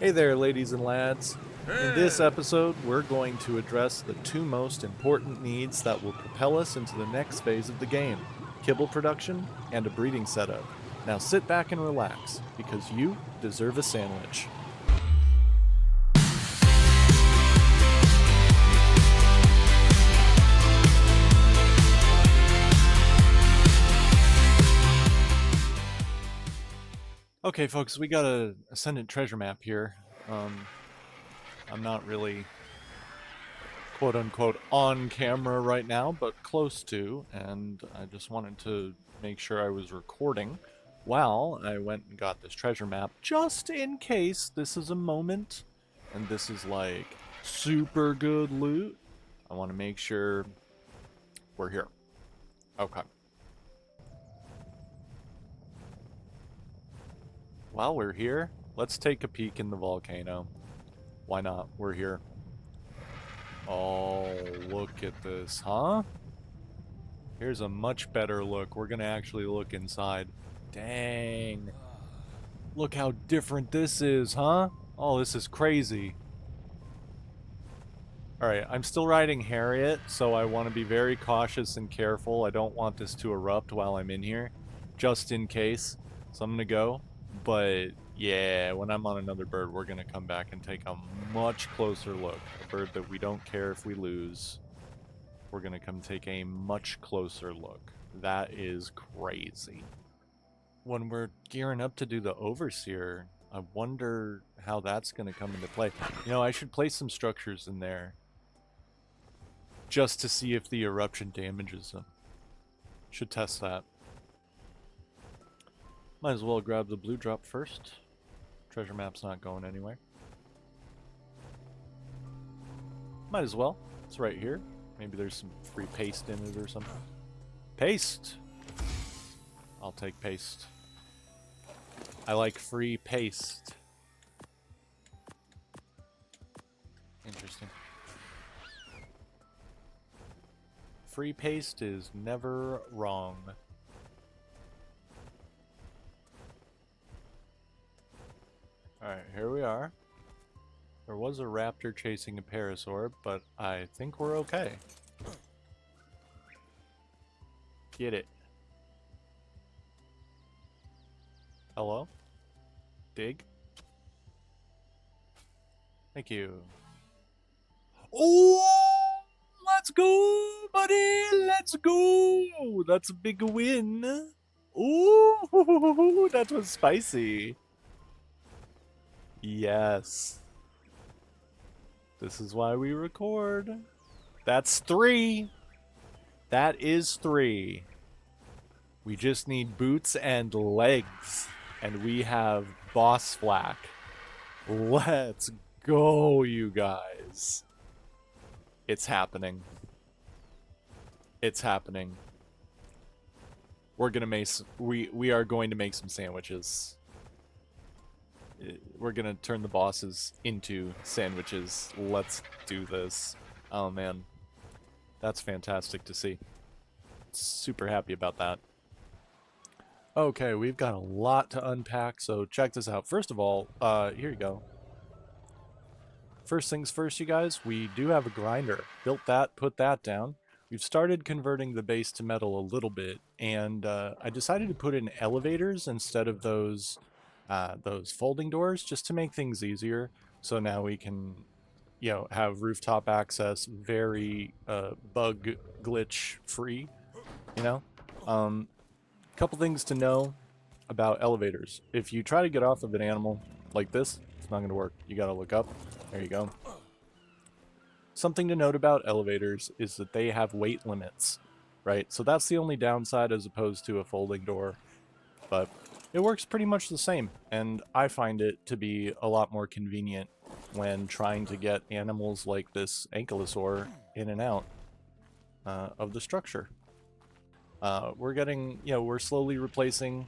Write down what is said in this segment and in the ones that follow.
Hey there, ladies and lads. In this episode, we're going to address the two most important needs that will propel us into the next phase of the game: kibble production and a breeding setup. Now sit back and relax, because you deserve a sandwich. Okay, folks, we got a Ascendant treasure map here. I'm not really quote-unquote on camera right now, but close to, and I just wanted to make sure I was recording while I went and got this treasure map, just in case this is a moment and this is like super good loot. I want to make sure we're here. Okay. While we're here, let's take a peek in the volcano. Why not? We're here. Oh, look at this, huh? Here's a much better look. We're gonna actually look inside. Dang. Look how different this is, huh? Oh, this is crazy. Alright, I'm still riding Harriot, so I want to be very cautious and careful. I don't want this to erupt while I'm in here, just in case. So I'm gonna go. But yeah, when I'm on another bird, we're gonna come back and take a much closer look. A bird that we don't care if we lose. We're gonna come take a much closer look. That is crazy. When we're gearing up to do the Overseer, I wonder how that's gonna come into play. You know, I should place some structures in there just to see if the eruption damages them. Should test that. Might as well grab the blue drop first. Treasure map's not going anywhere. Might as well. It's right here. Maybe there's some free paste in it or something. Paste! I'll take paste. I like free paste. Interesting. Free paste is never wrong. Alright, here we are. There was a raptor chasing a parasaur, but I think we're okay. Get it. Hello? Dig? Thank you. Oh! Let's go, buddy! Let's go! That's a big win. Ooh, that was spicy. Yes. This is why we record. That's 3. That is 3. We just need boots and legs. And we have boss flak. Let's go, you guys. It's happening. It's happening. We're gonna make we are going to make some sandwiches. We're gonna turn the bosses into sandwiches. Let's do this. Oh man, that's fantastic to see. Super happy about that. Okay, we've got a lot to unpack, so check this out. First of all, here you go. First things first, you guys, we do have a grinder. Built that, put that down. We've started converting the base to metal a little bit, and I decided to put in elevators instead of those folding doors, just to make things easier. So now we can, you know, have rooftop access, very bug glitch free. You know, couple things to know about elevators. If you try to get off of an animal like this, it's not going to work. You got to look up. There you go. Something to note about elevators is that they have weight limits, right? So that's the only downside as opposed to a folding door. But it works pretty much the same, and I find it to be a lot more convenient when trying to get animals like this ankylosaur in and out of the structure. We're getting, you know, we're slowly replacing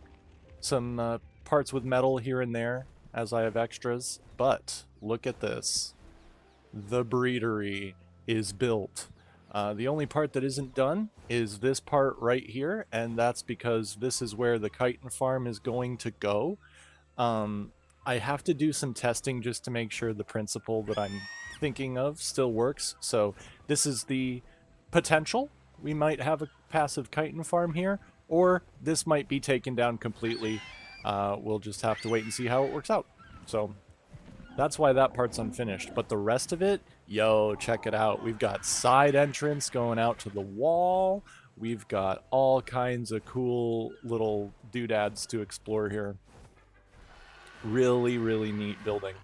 some parts with metal here and there as I have extras, but look at this. The breedery is built. The only part that isn't done is this part right here, and that's because this is where the chitin farm is going to go. I I have to do some testing just to make sure the principle that I'm thinking of still works. So this is the potential. We might have a passive chitin farm here, or this might be taken down completely. We'll just have to wait and see how it works out. So that's why that part's unfinished. But the rest of it, yo, check it out. We've got side entrance going out to the wall. We've got all kinds of cool little doodads to explore here. Really, really neat building.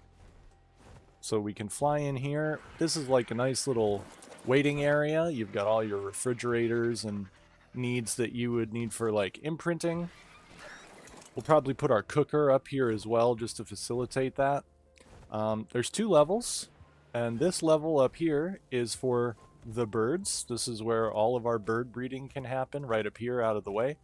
So we can fly in here. This is like a nice little waiting area. You've got all your refrigerators and needs that you would need for like imprinting. We'll probably put our cooker up here as well just to facilitate that. There's 2 levels, and this level up here is for the birds. This is where all of our bird breeding can happen, right up here out of the way.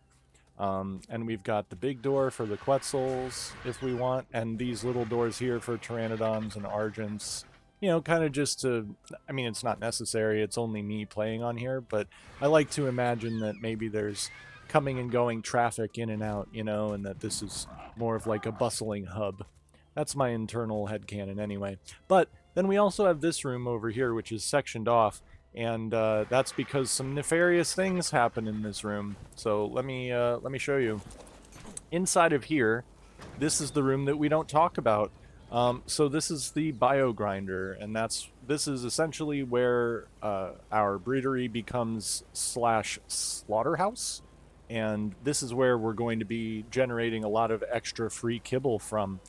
And we've got the big door for the Quetzals if we want, and these little doors here for Pteranodons and Argents. You know, kind of just to, I mean, it's not necessary, it's only me playing on here, but I like to imagine that maybe there's coming and going traffic in and out, you know, and that this is more of like a bustling hub. That's my internal headcanon anyway. But then we also have this room over here, which is sectioned off, and that's because some nefarious things happen in this room. So let me show you. Inside of here, this is the room that we don't talk about. So this is the bio grinder, and this is essentially where our breedery becomes slash slaughterhouse, and this is where we're going to be generating a lot of extra free kibble from.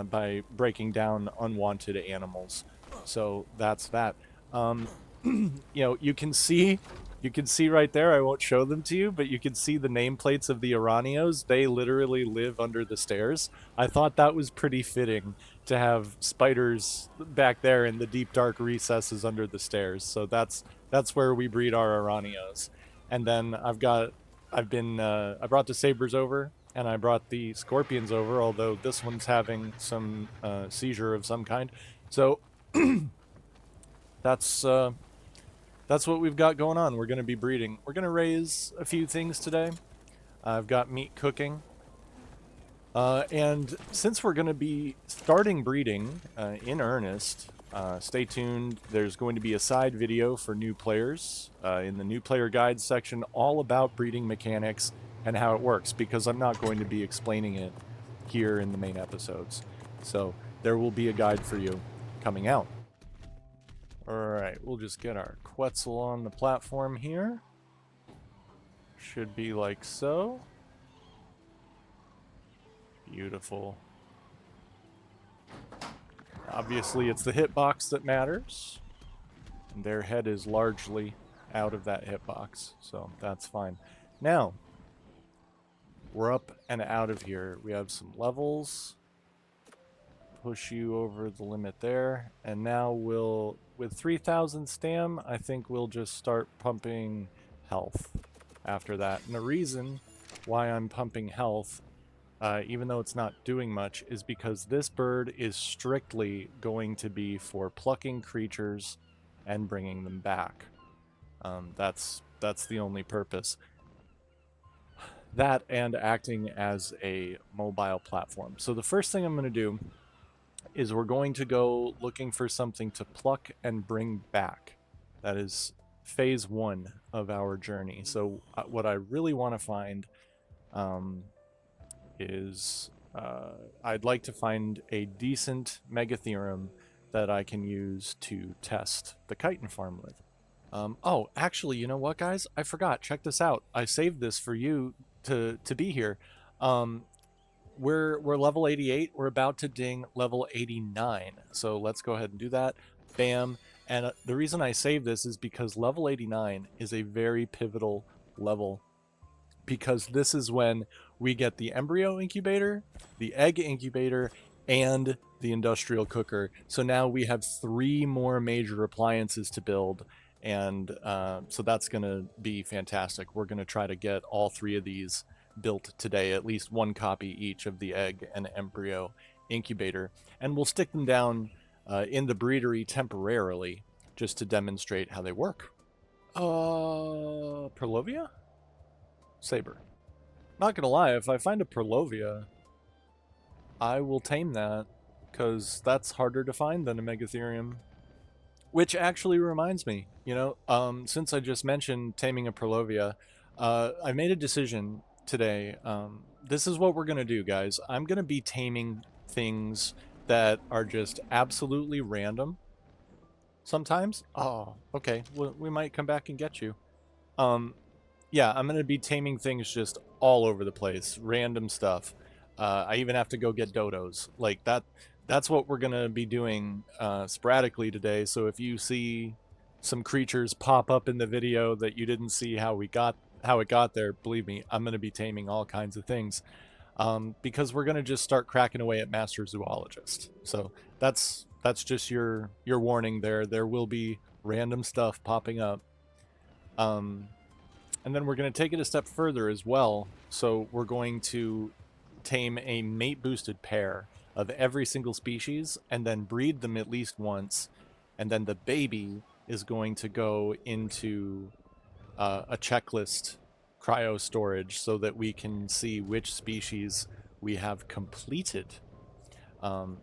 By breaking down unwanted animals. So that's that. You know, you can see right there, I won't show them to you, but you can see the nameplates of the Iranios. They literally live under the stairs. I thought that was pretty fitting to have spiders back there in the deep dark recesses under the stairs. So that's where we breed our Iranios. And then I brought the sabers over, and I brought the scorpions over, although this one's having some seizure of some kind. So that's what we've got going on. We're going to be breeding. We're going to raise a few things today. I've got meat cooking. And since we're going to be starting breeding in earnest, stay tuned. There's going to be a side video for new players in the new player guide section, all about breeding mechanics and how it works, because I'm not going to be explaining it here in the main episodes. So there will be a guide for you coming out. Alright, we'll just get our Quetzal on the platform here. Should be like so. Beautiful. Obviously it's the hitbox that matters, and their head is largely out of that hitbox, so that's fine. Now, we're up and out of here. We have some levels. Push you over the limit there. And now we'll, with 3,000 stam, I think we'll just start pumping health after that. And the reason why I'm pumping health, even though it's not doing much, is because this bird is strictly going to be for plucking creatures and bringing them back. That's the only purpose. That and acting as a mobile platform. So the first thing I'm going to do is we're going to go looking for something to pluck and bring back. That is phase 1 of our journey. So what I really want to find is I'd like to find a decent Megatherium that I can use to test the chitin farm with. Oh, actually, you know what, guys? I forgot. Check this out. I saved this for you to be here. We're level 88. We're about to ding level 89. So let's go ahead and do that. Bam. And the reason I save this is because level 89 is a very pivotal level, because this is when we get the embryo incubator, the egg incubator, and the industrial cooker. So now we have 3 more major appliances to build. And so that's going to be fantastic. We're going to try to get all 3 of these built today, at least 1 copy each of the egg and embryo incubator. And we'll stick them down in the breedery temporarily just to demonstrate how they work. Perlovia? Saber. Not going to lie, if I find a Perlovia, I will tame that, because that's harder to find than a Megatherium. Which actually reminds me, since I just mentioned taming a Prolovia, I made a decision today. This is what we're going to do, guys. I'm going to be taming things that are just absolutely random sometimes. Oh, okay. We might come back and get you. Yeah, I'm going to be taming things just all over the place. Random stuff. I even have to go get dodos. Like that. That's what we're going to be doing sporadically today. So if you see some creatures pop up in the video that you didn't see how it got there, believe me, I'm going to be taming all kinds of things. Because we're going to just start cracking away at Master Zoologist. So that's just your warning there. There will be random stuff popping up. And then we're going to take it a step further as well. So we're going to tame a mate-boosted pair of every single species and then breed them at least once. And then the baby is going to go into a checklist cryo storage so that we can see which species we have completed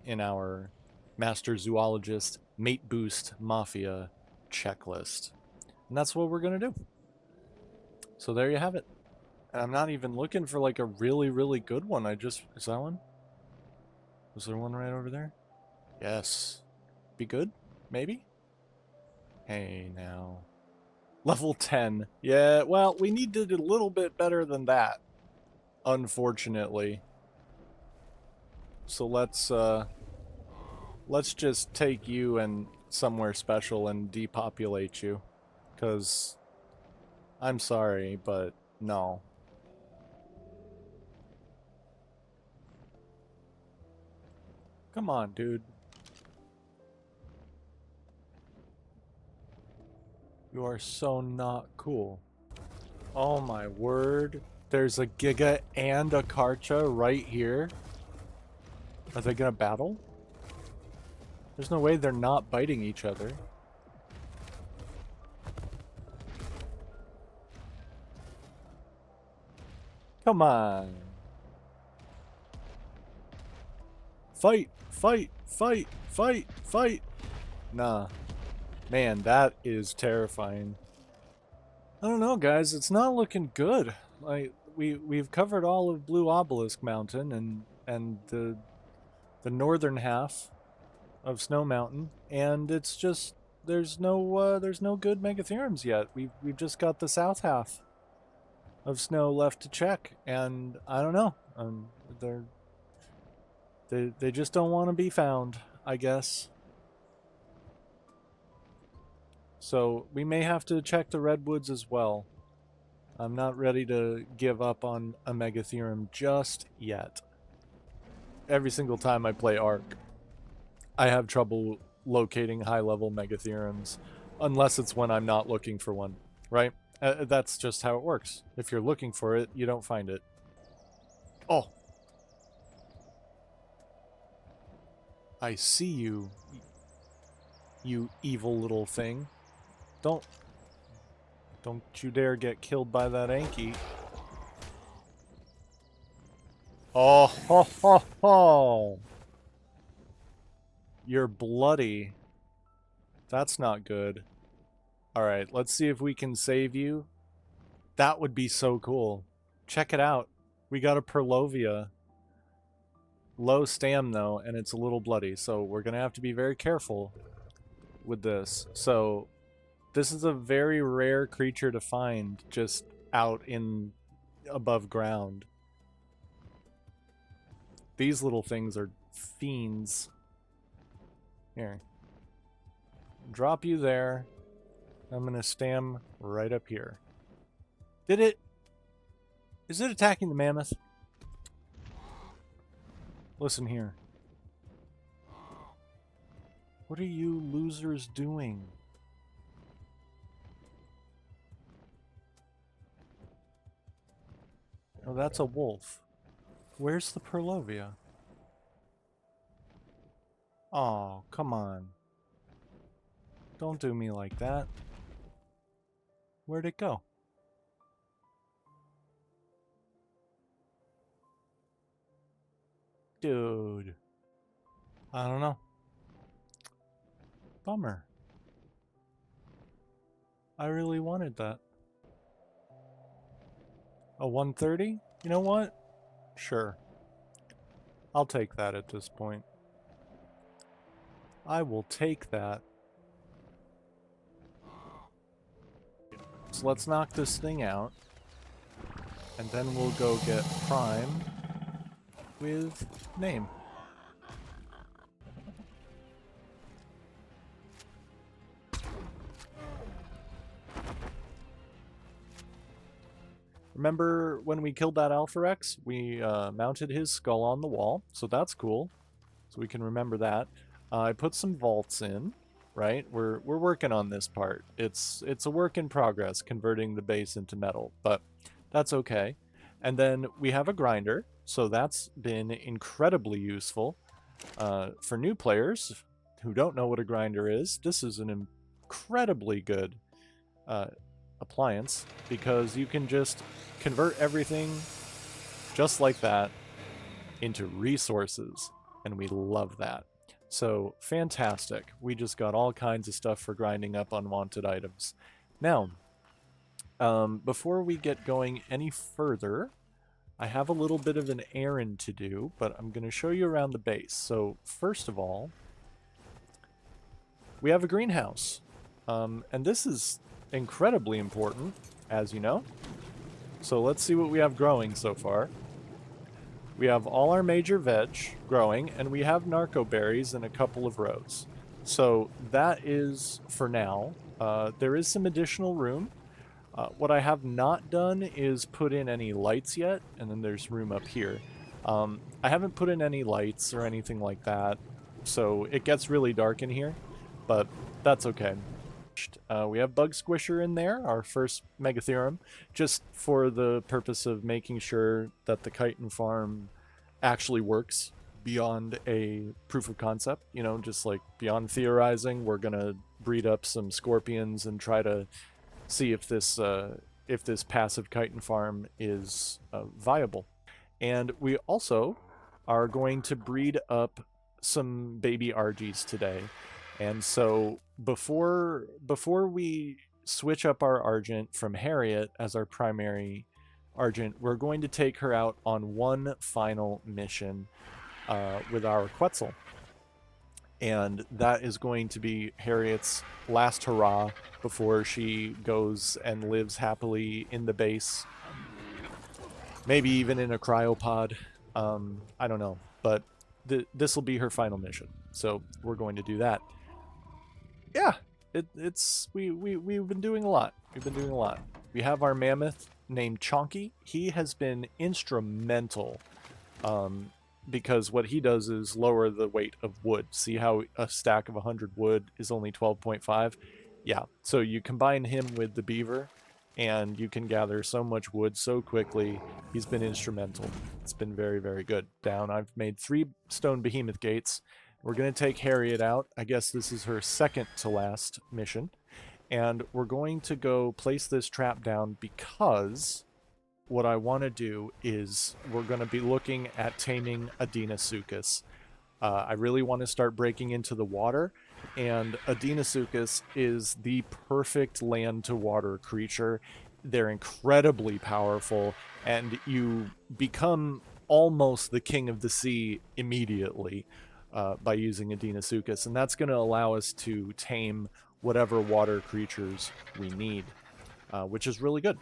in our Master Zoologist Mate Boost Mafia checklist. And that's what we're going to do. So there you have it. And I'm not even looking for like a really, really good one. Is that one? Was there one right over there? Yes. Be good? Maybe? Hey, now. Level 10. Yeah, well, we needed a little bit better than that, unfortunately. So let's just take you and somewhere special and depopulate you. 'Cause I'm sorry, but no. Come on, dude. You are so not cool. Oh my word. There's a Giga and a Karcha right here. Are they gonna battle? There's no way they're not biting each other. Come on. Fight, fight, fight, fight, fight. Nah. Man, that is terrifying. I don't know, guys. It's not looking good. Like we've covered all of Blue Obelisk Mountain and the northern half of Snow Mountain, and it's just there's no good Megatheriums yet. We've just got the south half of snow left to check, and I don't know. They just don't want to be found, I guess. So we may have to check the redwoods as well. I'm not ready to give up on a Megatherium just yet. Every single time I play ARK, I have trouble locating high-level Megatheriums, unless it's when I'm not looking for one, right? That's just how it works. If you're looking for it, you don't find it. Oh! I see you, you evil little thing. Don't you dare get killed by that Anki. Oh, ho, ho, ho! You're bloody. That's not good. Alright, let's see if we can save you. That would be so cool. Check it out. We got a Perlovia. Low stam, though, and it's a little bloody, so we're going to have to be very careful with this. So, this is a very rare creature to find just out in above ground. These little things are fiends. Here. Drop you there. I'm going to stam right up here. Did it? Is it attacking the mammoth? Listen here. What are you losers doing? Oh, that's a wolf. Where's the Perlovia? Oh, come on. Don't do me like that. Where'd it go? Dude. I don't know. Bummer. I really wanted that. A 130? You know what? Sure. I'll take that at this point. I will take that. So let's knock this thing out. And then we'll go get Prime with name. Remember when we killed that Alpha Rex? We mounted his skull on the wall, so that's cool. So we can remember that. I put some vaults in, right? We're working on this part. It's a work in progress, converting the base into metal, but that's okay. And then we have a grinder, so that's been incredibly useful. For new players who don't know what a grinder is, this is an incredibly good appliance, because you can just convert everything just like that into resources, and we love that. So fantastic. We just got all kinds of stuff for grinding up unwanted items. Now, before we get going any further, I have a little bit of an errand to do, but I'm going to show you around the base. So first of all, we have a greenhouse, and this is incredibly important, as you know. So let's see what we have growing so far. We have all our major veg growing, and we have narco berries in a couple of rows. So that is for now. There is some additional room. What I have not done is put in any lights yet, and then there's room up here. I haven't put in any lights or anything like that, so it gets really dark in here, but that's okay. We have Bug Squisher in there, our first Megatherium, just for the purpose of making sure that the chitin farm actually works beyond a proof of concept, you know, just like beyond theorizing. We're gonna breed up some scorpions and try to see if this passive chitin farm is viable. And we also are going to breed up some baby RGs today. And so before we switch up our Argent from Harriot as our primary Argent, we're going to take her out on one final mission with our Quetzal. And that is going to be Harriet's last hurrah before she goes and lives happily in the base. Maybe even in a cryopod. I don't know. But this will be her final mission. So we're going to do that. Yeah, we've been doing a lot. We've been doing a lot. We have our mammoth named Chonky. He has been instrumental, because what he does is lower the weight of wood. See how a stack of 100 wood is only 12.5? Yeah, so you combine him with the beaver, and you can gather so much wood so quickly. He's been instrumental. It's been very, very good. I've made 3 stone behemoth gates. We're going to take Harriet out. I guess this is her second to last mission. And we're going to go place this trap down, because what I want to do is we're going to be looking at taming a Deinosuchus. I really want to start breaking into the water, and a Deinosuchus is the perfect land-to-water creature. They're incredibly powerful, and you become almost the king of the sea immediately. By using a Deinosuchus, and that's going to allow us to tame whatever water creatures we need, which is really good.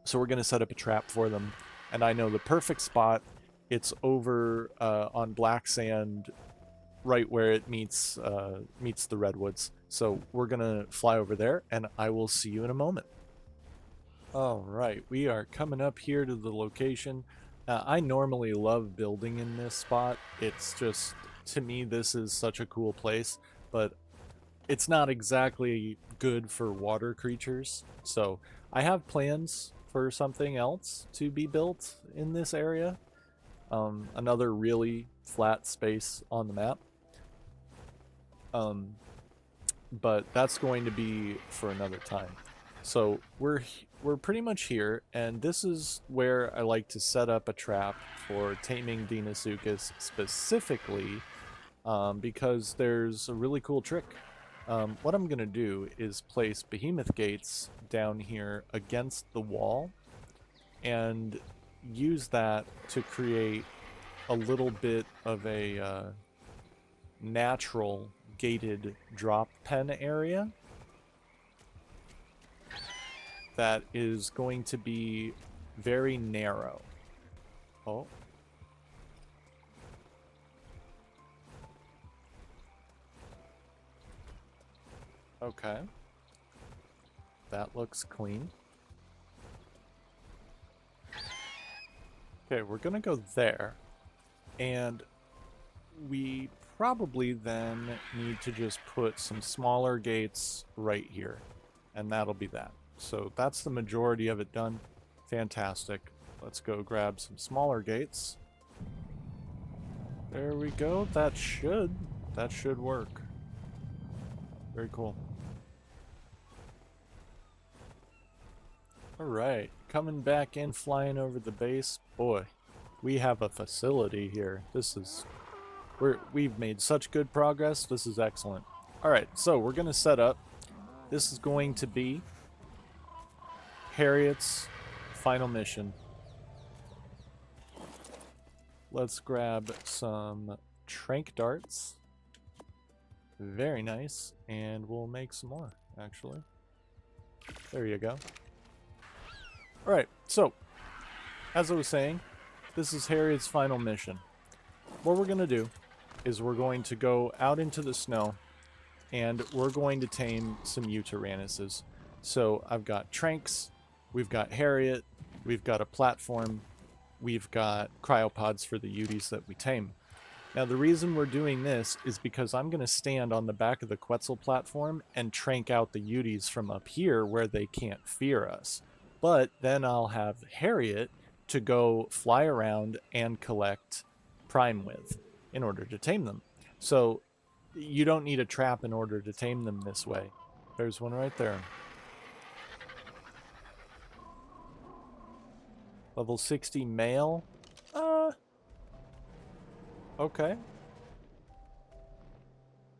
So we're going to set up a trap for them, and I know the perfect spot. It's over on black sand, right where it meets the redwoods. So we're going to fly over there, and I will see you in a moment. All right, we are coming up here to the location. I normally love building in this spot. It's just, to me, this is such a cool place, but it's not exactly good for water creatures. So I have plans for something else to be built in this area. Another really flat space on the map. But that's going to be for another time. So we're pretty much here, and this is where I like to set up a trap for taming Deinosuchus specifically, because there's a really cool trick. What I'm gonna do is place behemoth gates down here against the wall, and use that to create a little bit of a natural gated drop pen area that is going to be very narrow. Oh. Okay. That looks clean. Okay, we're gonna go there. And we probably then need to just put some smaller gates right here. And that'll be that. So that's the majority of it done. Fantastic. Let's go grab some smaller gates. There we go. That should work. Very cool. Alright, coming back in, flying over the base. Boy, we have a facility here. We've made such good progress. This is excellent. Alright, so we're going to set up. This is going to be Harriot's final mission. Let's grab some trank darts. Very nice. And we'll make some more, actually. There you go. Alright, so, as I was saying, this is Harriot's final mission. What we're going to do is we're going to go out into the snow, and we're going to tame some Yutyrannus. So I've got Tranks, we've got Harriot, we've got a platform, we've got cryopods for the Yutis that we tame. Now the reason we're doing this is because I'm going to stand on the back of the Quetzal platform and trank out the Yutis from up here where they can't fear us. But then I'll have Harriot to go fly around and collect Prime with in order to tame them. So you don't need a trap in order to tame them this way. There's one right there. Level 60 male? Okay.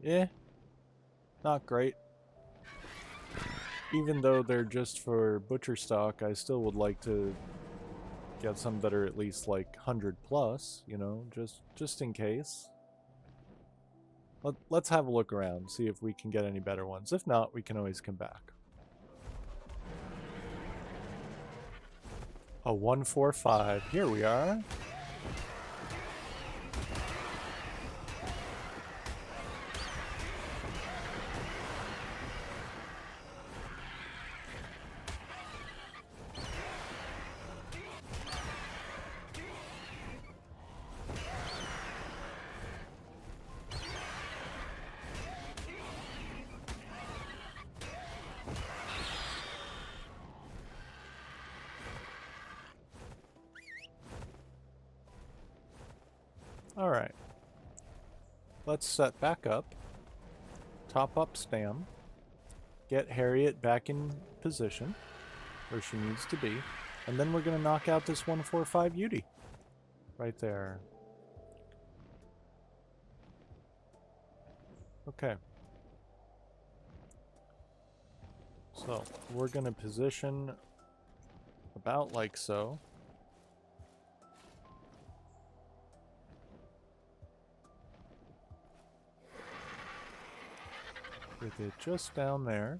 Yeah. Not great. Even though they're just for butcher stock, I still would like to get some that are at least like 100 plus, you know, just in case. Let's have a look around, see if we can get any better ones. If not, we can always come back. A 145. Here we are. Alright. Let's set back up. Top up spam. Get Harriot back in position where she needs to be. And then we're going to knock out this 145 Yuti. Right there. Okay. So, we're going to position about like so. With it just down there.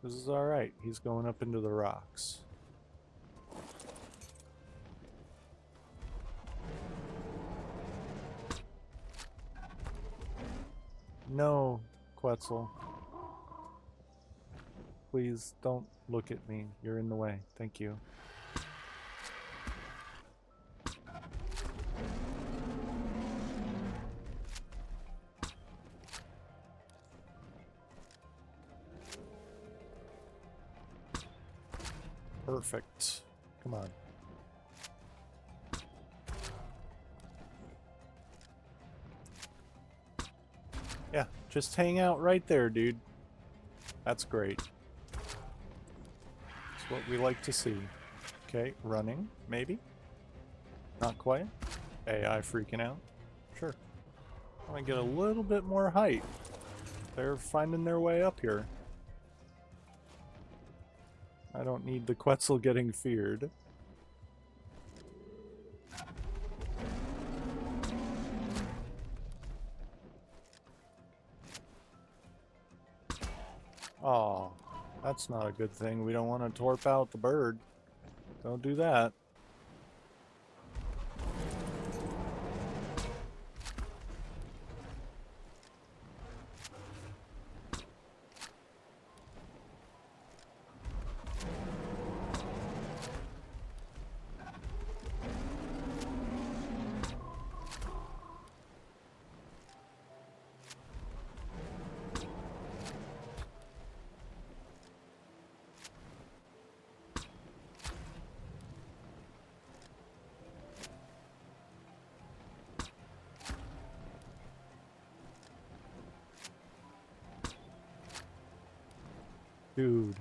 This is alright. He's going up into the rocks. No, Quetzal. Please don't look at me. You're in the way. Thank you. Perfect. Come on. Yeah, just hang out right there, dude. That's great. That's what we like to see. Okay, running, maybe? Not quite. AI freaking out. Sure. I want to get a little bit more height. They're finding their way up here. I don't need the Quetzal getting feared. Oh, that's not a good thing. We don't want to torp out the bird. Don't do that. Dude.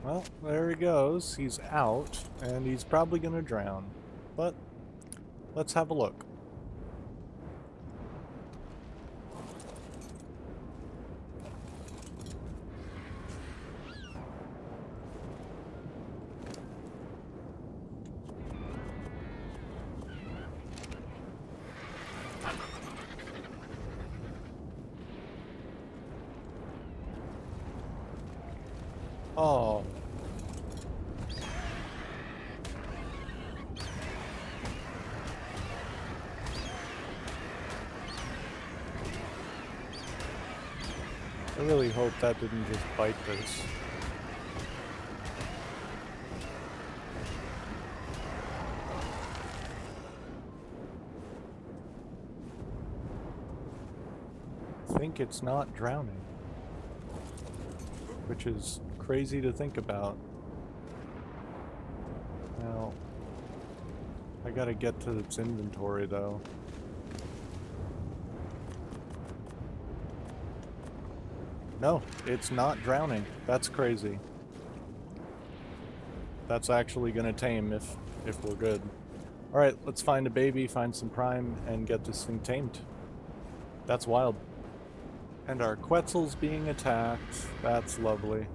Well, there he goes. He's out, and he's probably gonna drown. But let's have a look. Oh. I really hope that didn't just bite this. I think it's not drowning, which is crazy to think about. Now, I gotta get to its inventory though. No, it's not drowning. That's crazy. That's actually gonna tame if we're good. Alright, let's find a baby, find some prime, and get this thing tamed. That's wild. And our Quetzal's being attacked. That's lovely.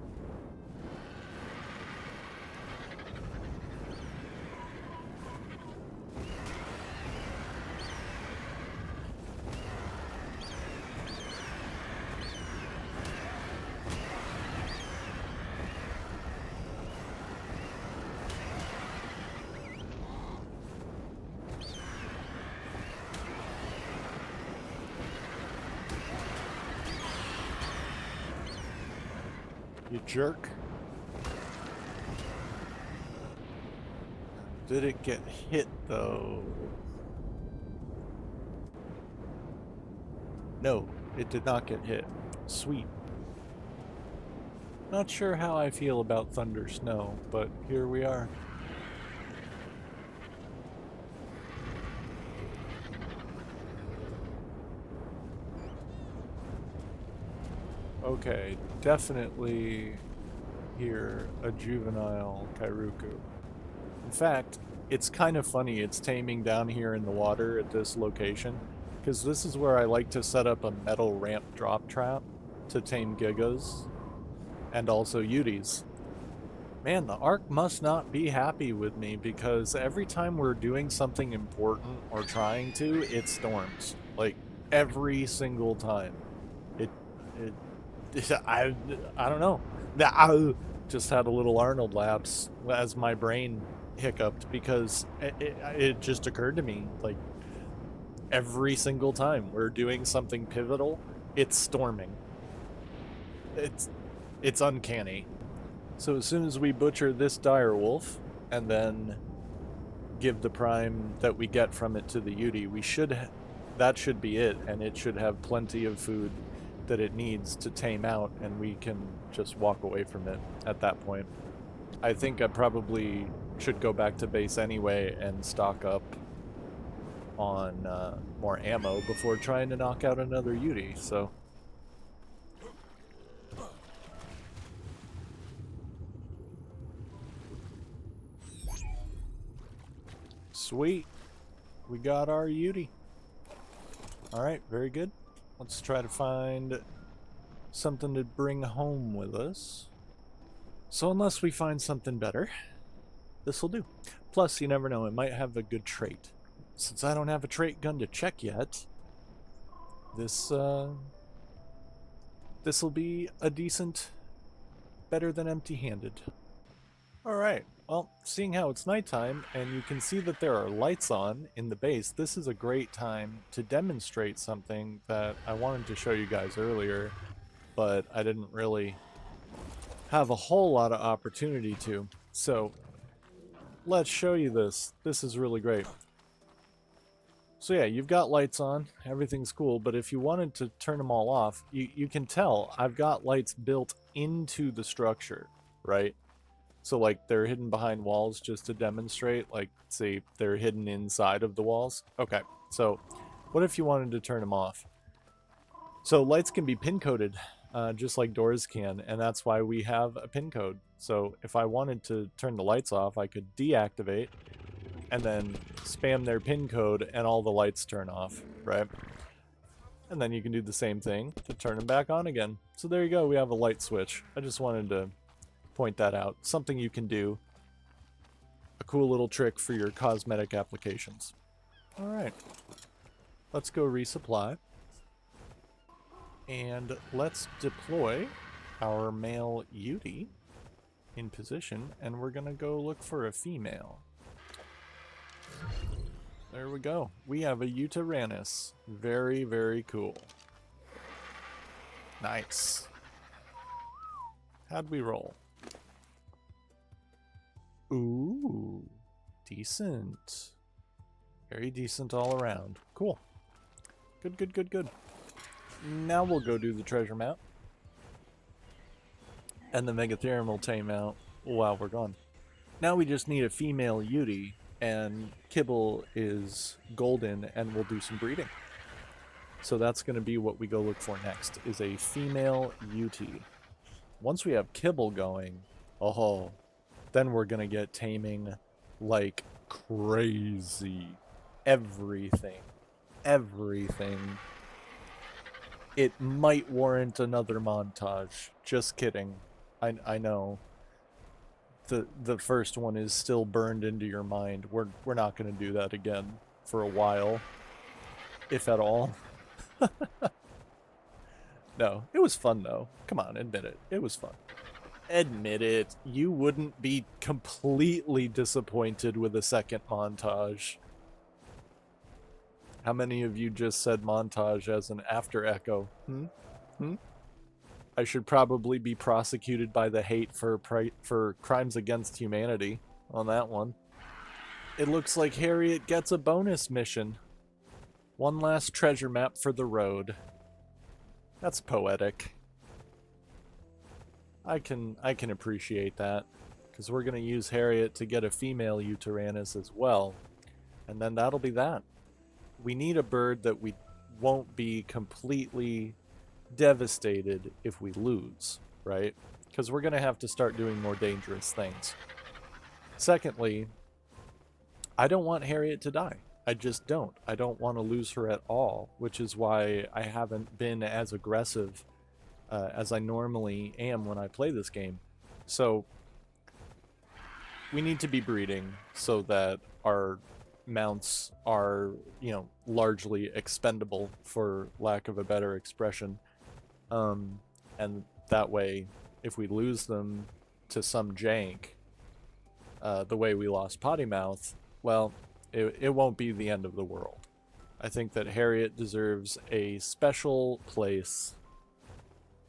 You jerk. Did it get hit though? No, it did not get hit. Sweet. Not sure how I feel about thunder snow, but here we are. Okay, definitely here a juvenile Kairuku. In fact, it's kind of funny it's taming down here in the water at this location, because this is where I like to set up a metal ramp drop trap to tame Gigas and also Yutis. Man, the ARK must not be happy with me, because every time we're doing something important or trying to, it storms. Like, every single time. I don't know. I just had a little Arnold lapse as my brain hiccuped, because it just occurred to me, like, every single time we're doing something pivotal, it's storming. It's uncanny. So as soon as we butcher this direwolf, and then give the prime that we get from it to the Yuti. That should be it, and it should have plenty of food that it needs to tame out, and we can just walk away from it at that point. I think I probably should go back to base anyway and stock up on more ammo before trying to knock out another Yuti, so... Sweet. We got our Yuti. Alright, very good. Let's try to find something to bring home with us. So unless we find something better, this'll do. Plus, you never know, it might have a good trait. Since I don't have a trait gun to check yet, this'll be a decent, better than empty-handed. Alright, well, seeing how it's nighttime, and you can see that there are lights on in the base, this is a great time to demonstrate something that I wanted to show you guys earlier, but I didn't really have a whole lot of opportunity to. So, let's show you this. This is really great. So yeah, you've got lights on, everything's cool, but if you wanted to turn them all off, you can tell I've got lights built into the structure, right? So like they're hidden behind walls just to demonstrate, like say they're hidden inside of the walls. Okay, so what if you wanted to turn them off? So lights can be pin coded, just like doors can, and that's why we have a pin code. So if I wanted to turn the lights off, I could deactivate and then spam their pin code and all the lights turn off, right? And then you can do the same thing to turn them back on again. So there you go, we have a light switch. I just wanted to point that out. Something you can do. A cool little trick for your cosmetic applications. Alright. Let's go resupply. And let's deploy our male Yuti in position, and we're gonna go look for a female. There we go. We have a Utaranus. Very, very cool. Nice. How'd we roll? Ooh, decent. Very decent all around. Cool. Good, good, good, good. Now we'll go do the treasure map. And the Megatherium will tame out while we're gone. Now we just need a female Yuti, and Kibble is golden, and we'll do some breeding. So that's going to be what we go look for next, is a female Yuti. Once we have Kibble going, oh, then we're going to get taming like crazy. Everything. Everything. It might warrant another montage. Just kidding. I know. The first one is still burned into your mind. We're not going to do that again for a while. If at all. No, it was fun though. Come on, admit it. It was fun. Admit it. You wouldn't be completely disappointed with a second montage. How many of you just said montage as an after echo? I should probably be prosecuted by the hate for crimes against humanity on that one. It looks like Harriot gets a bonus mission. One last treasure map for the road. That's poetic. I can appreciate that, because we're going to use Harriot to get a female Utaranus as well, and then that'll be that. We need a bird that we won't be completely devastated if we lose, right? Because we're going to have to start doing more dangerous things. Secondly, I don't want Harriet to die. I just don't. I don't want to lose her at all, which is why I haven't been as aggressive as I normally am when I play this game. So we need to be breeding so that our mounts are, you know, largely expendable, for lack of a better expression. And that way, if we lose them to some jank, the way we lost Pottymouth, well, it won't be the end of the world. I think that Harriot deserves a special place,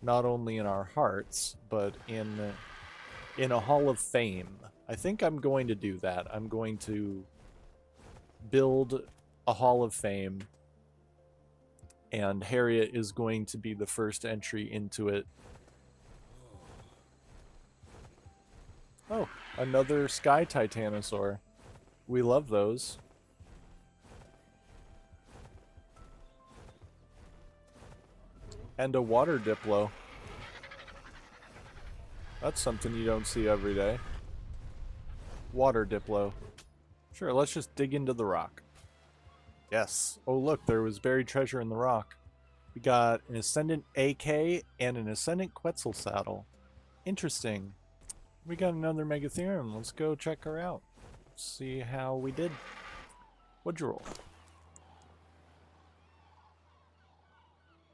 not only in our hearts, but in in a Hall of Fame. I think I'm going to do that. I'm going to build a Hall of Fame, and Harriot is going to be the first entry into it. Oh, another sky titanosaur. We love those. And a water diplo. That's something you don't see every day. Water diplo. Sure, let's just dig into the rock. Yes. Oh, look, there was buried treasure in the rock. We got an Ascendant AK and an Ascendant Quetzal saddle. Interesting. We got another Megatherium. Let's go check her out. See how we did. What'd you roll?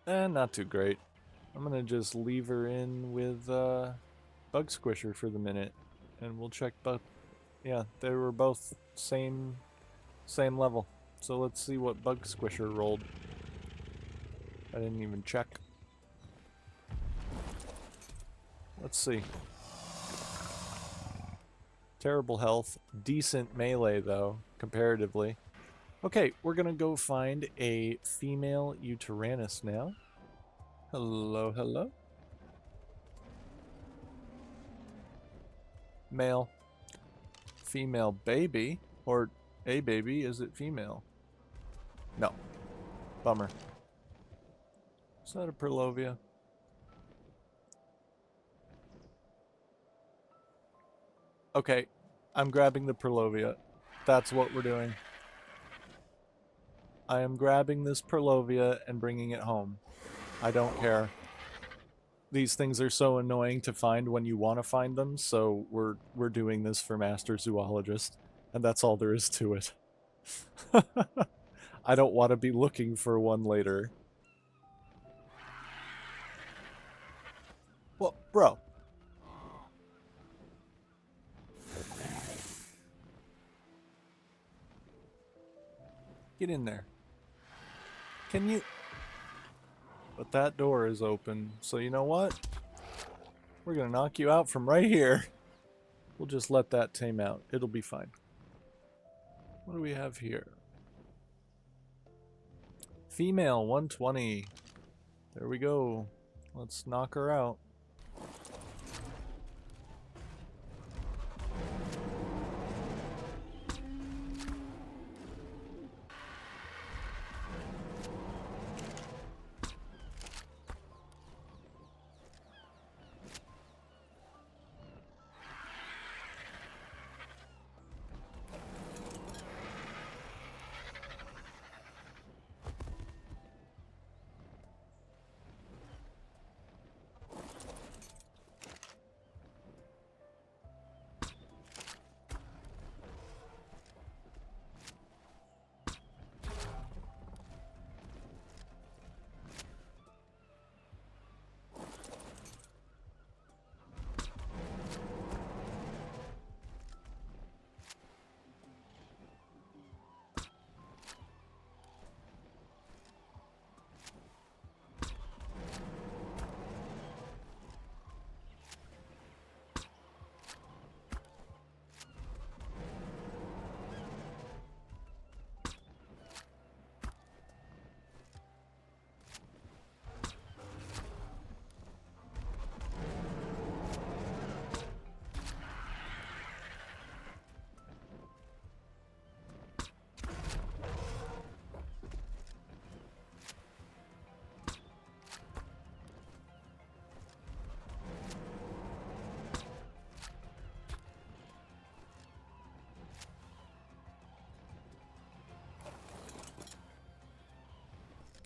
Not too great. I'm gonna just leave her in with Bug Squisher for the minute, and we'll check both. Yeah, they were both same level. So let's see what Bug Squisher rolled. I didn't even check. Let's see. Terrible health. Decent melee, though, comparatively. Okay, we're gonna go find a female Uteranus now. Hello, hello. Male. Female baby. Or a baby. Is it female? No. Bummer. Is that a Perlovia? Okay, I'm grabbing the Perlovia. That's what we're doing. I am grabbing this Perlovia and bringing it home. I don't care. These things are so annoying to find when you want to find them, so we're doing this for Master Zoologist, and that's all there is to it. I don't want to be looking for one later. Well, bro. Get in there. Can you... But that door is open, so you know what? We're gonna knock you out from right here. We'll just let that tame out. It'll be fine. What do we have here? Female, 120. There we go. Let's knock her out.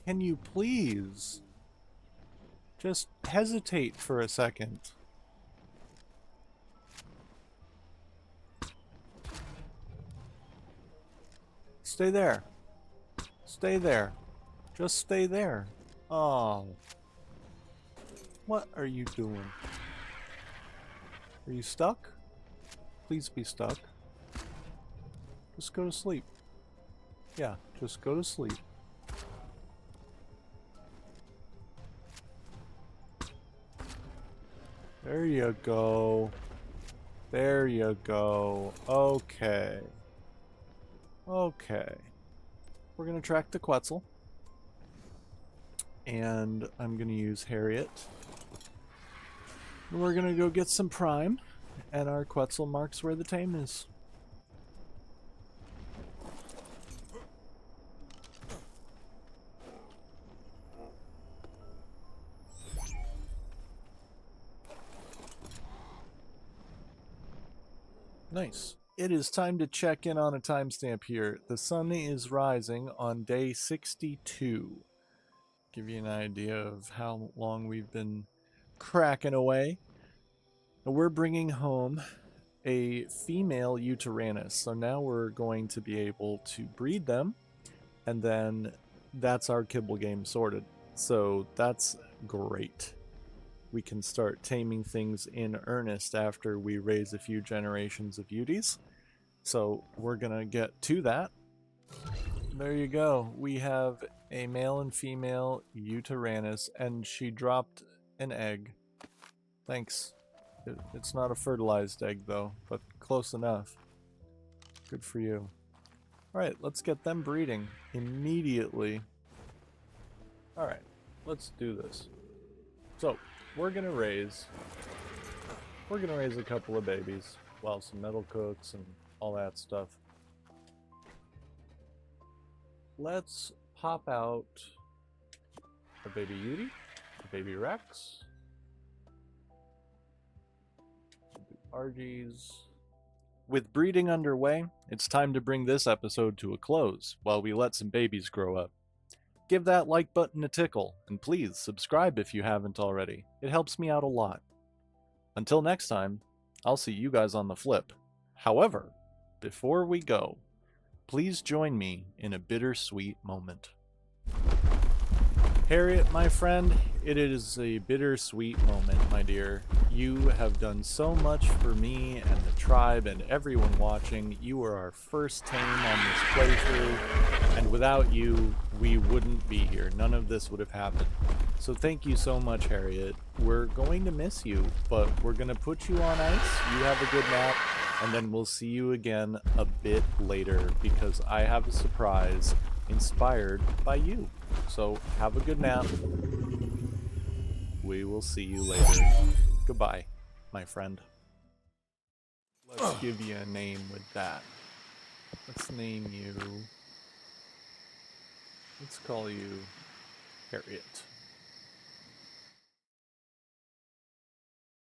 Can you please just hesitate for a second? Stay there. Stay there. Just stay there. Oh. What are you doing? Are you stuck? Please be stuck. Just go to sleep. Yeah, just go to sleep. There you go. There you go. Okay. Okay. We're going to track the Quetzal. And I'm going to use Harriot. And we're going to go get some Prime. And our Quetzal marks where the tame is. Nice. It is time to check in on a timestamp here. The sun is rising on day 62. Give you an idea of how long we've been cracking away. And we're bringing home a female Uteranus. So now we're going to be able to breed them. And then that's our kibble game sorted. So that's great. We can start taming things in earnest after we raise a few generations of Yutis. So we're gonna get to that. There you go. We have a male and female Uteranus, and she dropped an egg. Thanks. It's not a fertilized egg though, but close enough. Good for you. Alright, let's get them breeding immediately. Alright, let's do this. So, we're gonna raise a couple of babies. Well, some metal cooks and all that stuff. Let's pop out a baby Yuti, a baby Rex, RGs. With breeding underway, it's time to bring this episode to a close while we let some babies grow up. Give that like button a tickle, and please subscribe if you haven't already. It helps me out a lot. Until next time, I'll see you guys on the flip. However, before we go, please join me in a bittersweet moment. Harriot, my friend, it is a bittersweet moment, my dear. You have done so much for me and the tribe and everyone watching. You were our first tame on this playthrough, and without you, we wouldn't be here. None of this would have happened. So thank you so much, Harriot. We're going to miss you, but we're going to put you on ice. You have a good nap, and then we'll see you again a bit later because I have a surprise inspired by you. So have a good nap. We will see you later. Goodbye, my friend. Let's give you a name with that. Let's name you. Let's call you Harriot.